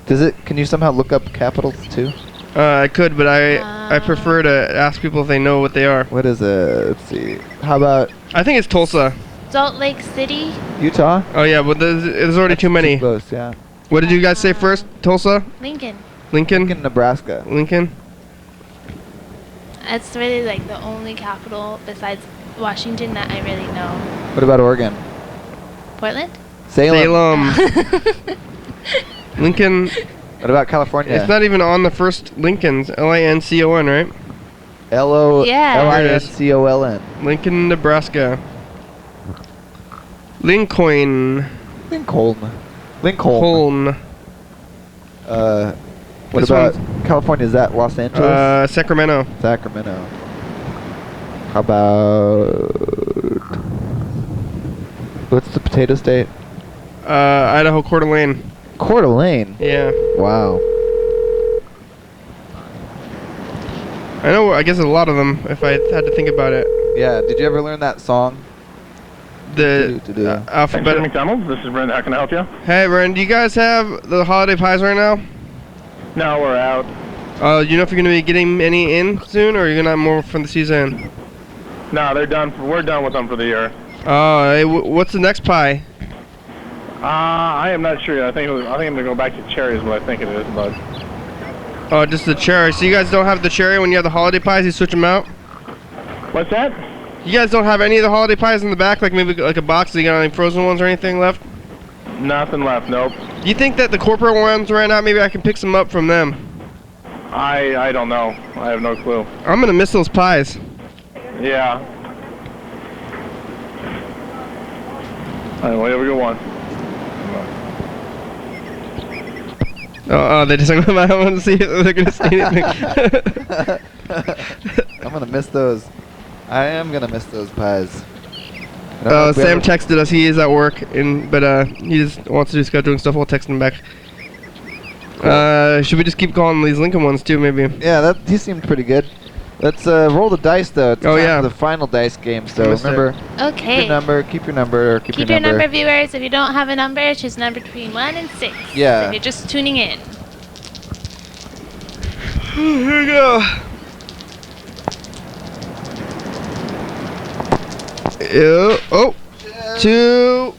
Can you somehow look up capitals too? I could, but I prefer to ask people if they know what they are. What is it? Let's see. How about? I think it's Tulsa. Salt Lake City. Utah? Oh yeah, but there's already too many. Too close, yeah. What did you guys say first? Tulsa? Lincoln. Lincoln, Nebraska. Lincoln. That's really like the only capital besides Washington that I really know. What about Oregon? Portland? Salem. Lincoln. What about California? It's not even on the first Lincoln's. Lincon, right? Lincoln. Lincoln, Nebraska. Lincoln. What This about California? Is that Los Angeles? Sacramento. How about what's the potato state? Idaho, Coeur d'Alene. Coeur d'Alene? Yeah. Wow. I know. I guess a lot of them. If I had to think about it. Yeah. Did you ever learn that song? The alphabet. McDonald's. This is Brenda. How can I help you? Hey, Ren. Do you guys have the holiday pies right now? No, we're out. You know if you're gonna be getting any in soon, or you're gonna have more from the season? No, they're done. We're done with them for the year. Oh, hey, what's the next pie? I am not sure. I think I'm gonna go back to cherry is what I think it is, but Oh, just the cherry. So you guys don't have the cherry when you have the holiday pies? You switch them out? what's that? You guys don't have any of the holiday pies in the back? Like maybe like a box? You got any frozen ones or anything left? Nothing left. Nope. Do you think that the corporate ones ran out? Maybe I can pick some up from them. I don't know. I have no clue. I'm gonna miss those pies. Yeah. All right, well, have a good one. Oh, they just I want to see if they're gonna say anything. I'm gonna miss those. I am gonna miss those pies. Sam texted us. He is at work, but he just wants to do scheduling stuff. We'll text him back. Should we just keep calling these Lincoln ones too, maybe? Yeah, he seemed pretty good. Let's roll the dice though. It's time for the final dice game. So remember, Okay. keep your number, Keep your number, viewers. If you don't have a number, choose a number between 1 and 6. Yeah. If you're just tuning in. Here we go. Oh, 2,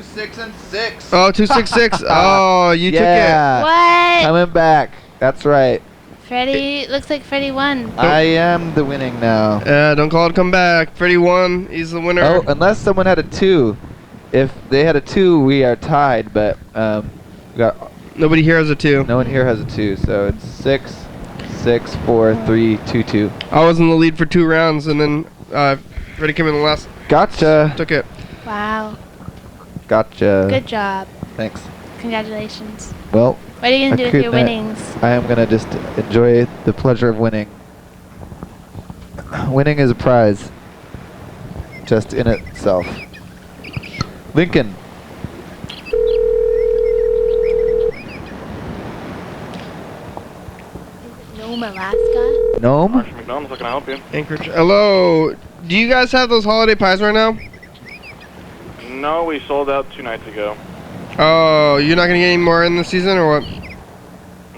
6, and 6. Oh, 2, 6, 6. Oh, you took it. What? Coming back. That's right. Freddie, looks like Freddie won. I am the winning now. Yeah, don't call it come back. Freddie won. He's the winner. Oh, unless someone had a 2. If they had a 2, we are tied. But we got nobody here has a 2. No one here has a 2. So it's 6, 6, 4, 3, 2, 2. I was in the lead for 2 rounds, and then Freddie came in the last. Gotcha. Took it. Wow. Gotcha. Good job. Thanks. Congratulations. Well, What are you going to do with your winnings? I am going to just enjoy the pleasure of winning. Winning is a prize. Just in itself. Lincoln. Nome, Alaska? Gnome? McDonald's, how can I help you? Anchorage. Hello. Do you guys have those holiday pies right now? No, we sold out 2 nights ago. Oh, you're not going to get any more in the season, or what?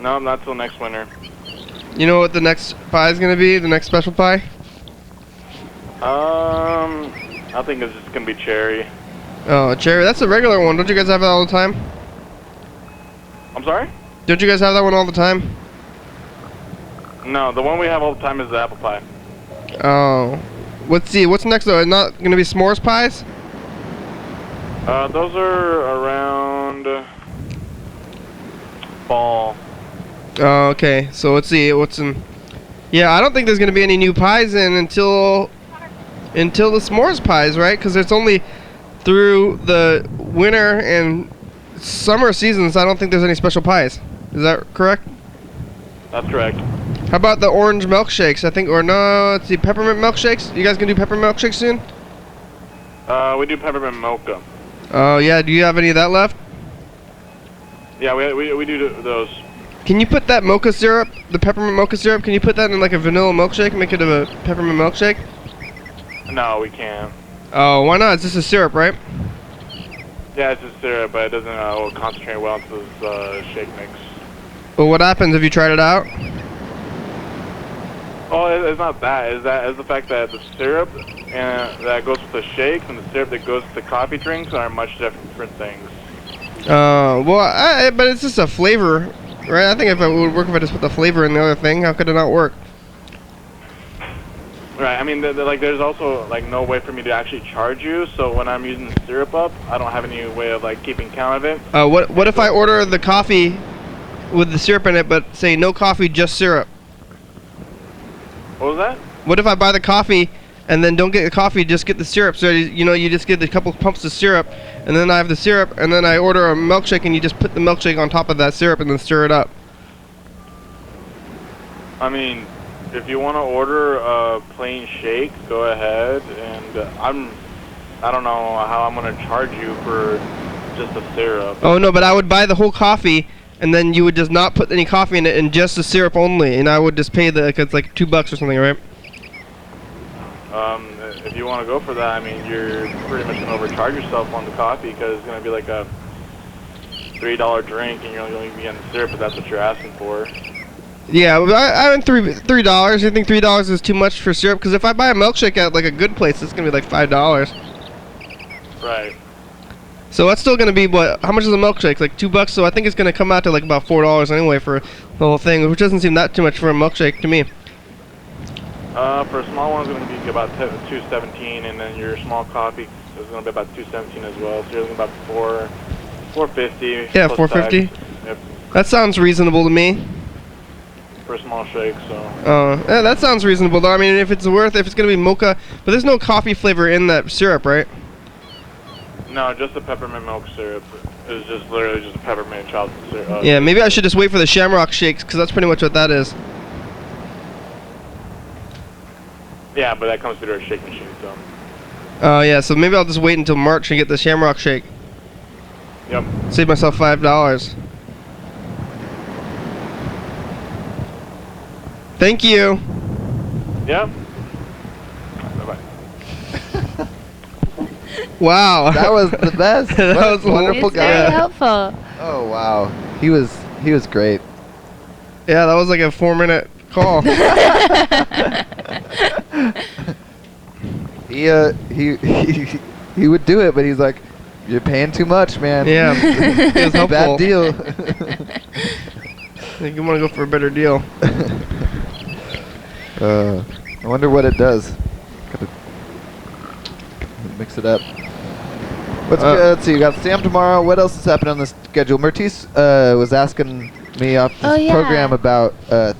No, not till next winter. You know what the next pie is going to be? The next special pie? I think it's just gonna be cherry. Oh, cherry. That's a regular one. Don't you guys have that all the time? I'm sorry? Don't you guys have that one all the time? No, the one we have all the time is the apple pie. Oh. Let's see. What's next, though? Not going to be s'mores pies? Those are around fall. Oh, okay. So let's see. What's in... Yeah, I don't think there's going to be any new pies in until the s'mores pies, right? Because it's only through the winter and summer seasons. I don't think there's any special pies. Is that correct? That's correct. How about the orange milkshakes? I think, or no, let's see, peppermint milkshakes? You guys gonna do peppermint milkshakes soon? We do peppermint mocha. Oh, yeah. Do you have any of that left? Yeah, we do those. Can you put that mocha syrup, the peppermint mocha syrup, can you put that in like a vanilla milkshake, make it a peppermint milkshake? No, we can't. Oh, why not? It's just a syrup, right? Yeah, it's just syrup, but it doesn't concentrate well into this shake mix. Well, what happens if you tried it out? Oh, it's not that. It's the fact that the syrup that goes with the shakes and the syrup that goes with the coffee drinks are much different things. Well, but it's just a flavor, right? I think if it would work if I just put the flavor in the other thing. How could it not work? Right. I mean, there's also like no way for me to actually charge you. So when I'm using the syrup up, I don't have any way of like keeping count of it. What if I order the coffee with the syrup in it, but say no coffee, just syrup? What was that? What if I buy the coffee and then don't get the coffee, just get the syrup? So you just get a couple pumps of syrup, and then I have the syrup, and then I order a milkshake, and you just put the milkshake on top of that syrup and then stir it up. I mean, if you want to order a plain shake, go ahead. And I don't know how I'm gonna charge you for just the syrup. Oh no, but I would buy the whole coffee, and then you would just not put any coffee in it, and just the syrup only, and I would just pay it's like $2 or something, right? If you want to go for that, I mean, you're pretty much gonna overcharge yourself on the coffee because it's gonna be like a $3 drink, and you're only gonna be getting the syrup if that's what you're asking for. Yeah, I went $3. You think $3 is too much for syrup? Because if I buy a milkshake at like a good place, it's gonna be like $5. Right. So that's still gonna be what? How much is a milkshake? Like $2. So I think it's gonna come out to like about $4 anyway for the whole thing, which doesn't seem that too much for a milkshake to me. For a small one, it's going to be about $2.17, and then your small coffee is going to be about $2.17 as well. So you're looking about $4.50. Yeah, plus $4.50. tax. Yep. That sounds reasonable to me. For a small shake, so. Yeah, that sounds reasonable though. I mean, if it's gonna be mocha, but there's no coffee flavor in that syrup, right? No, just the peppermint milk syrup. It's just literally just a peppermint chocolate syrup. Yeah, maybe I should just wait for the Shamrock Shakes, because that's pretty much what that is. Yeah, but that comes through our shake machine, so. Yeah, so maybe I'll just wait until March and get the Shamrock Shake. Yep. Save myself $5. Thank you. Yep. Bye-bye. Wow. That was the best. That What a was wonderful It's guy. very helpful. Oh wow, he was great. Yeah, that was like a 4-minute call. He would do it, but he's like, "You're paying too much, man." Yeah, it was helpful. Bad deal. I think you want to go for a better deal. I wonder what it does. Gotta mix it up. Let's see. You got Sam tomorrow. What else is happening on the schedule? Myrtice was asking me off this program about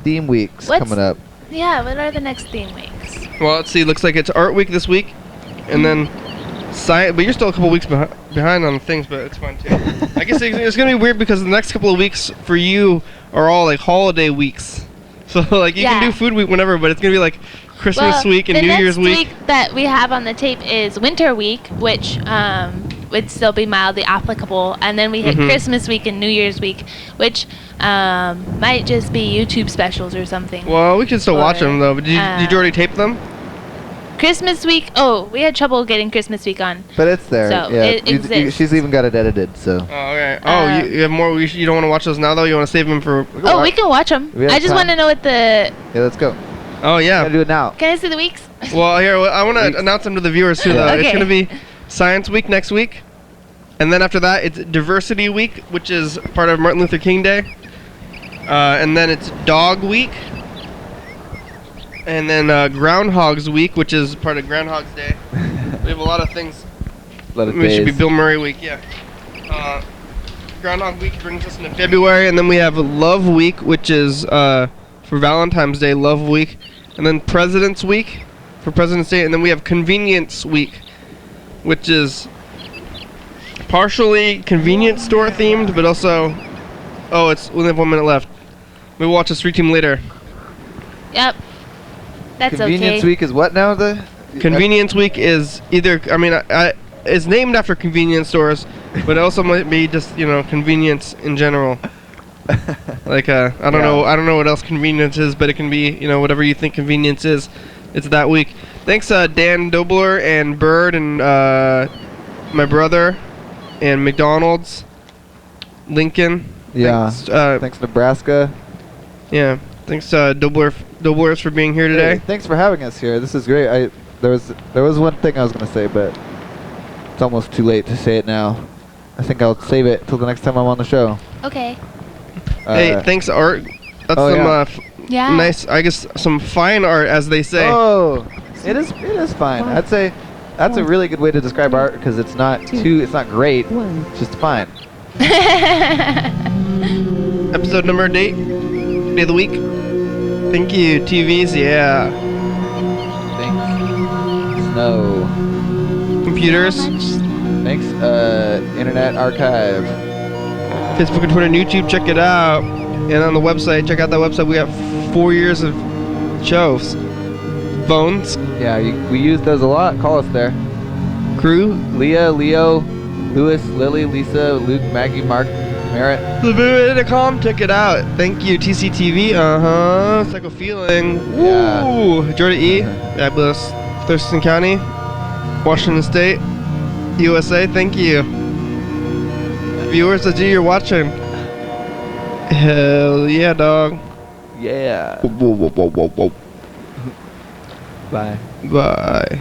theme weeks coming up. Yeah, what are the next theme weeks? Well, let's see. Looks like it's Art Week this week, and then Science. But you're still a couple weeks behind on things, but it's fine too. I guess it's gonna be weird because the next couple of weeks for you are all like holiday weeks. So like you can do Food Week whenever, but it's gonna be like Christmas week and New Year's week. The next week that we have on the tape is Winter Week, which would still be mildly applicable, and then we hit Christmas week and New Year's week, which might just be YouTube specials or something. Well, we can still watch them though. But did you already tape them? Christmas week. Oh, we had trouble getting Christmas week on. But it's there. So yeah, it exists. she's even got it edited. So. Oh, okay. You have more. You don't want to watch those now though. You want to save them for. Oh, we can watch them. I just want to know what the. Yeah, let's go. Oh yeah. Gotta do it now. Can I see the weeks? Well, here I want to announce them to the viewers too. Though Okay. It's gonna be Science Week next week, and then after that it's Diversity Week, which is part of Martin Luther King Day, and then it's Dog Week, and then Groundhog's Week, which is part of Groundhog's Day. We have a lot of things. It should be Bill Murray Week, yeah. Groundhog Week brings us into February, and then we have Love Week, which is for Valentine's Day, Love Week, and then President's Week for President's Day, and then we have Convenience Week, which is partially convenience store themed, but also, we only have 1 minute left. We'll watch the street team later. Yep. That's Convenience okay. Week is what now? Convenience Week is either, it's named after convenience stores, but it also might be just, convenience in general. Like, I don't know what else convenience is, but it can be, whatever you think convenience is. It's that week. Thanks, Dan Dobler and Bird and my brother and McDonald's, Lincoln. Yeah. Thanks, Nebraska. Yeah. Thanks, Doblers for being here today. Hey, thanks for having us here. This is great. There was one thing I was gonna say, but it's almost too late to say it now. I think I'll save it till the next time I'm on the show. Okay. Hey, thanks, Art. That's nice, I guess, some fine art, as they say. Oh, it is fine. I'd say that's a really good way to describe art because it's not great, it's just fine. Episode number, date of the week. Thank you, TVs, yeah. Thanks. Snow. Computers. Thanks, Internet Archive. Facebook and Twitter and YouTube, check it out. And on the website, check out that website. We got 4 years of shows. Phones. Yeah, we use those a lot. Call us there. Crew. Leah, Leo, Louis, Lily, Lisa, Luke, Maggie, Mark, Merritt. TheViewIt.com, check it out. Thank you, TCTV. Psycho Feeling. Yeah. Woo. Jordan E. Fabulous. Thurston County, Washington State, USA. Thank you. Viewers, that's you're watching. Hell yeah, dog. Yeah. Whoa. Bye. Bye.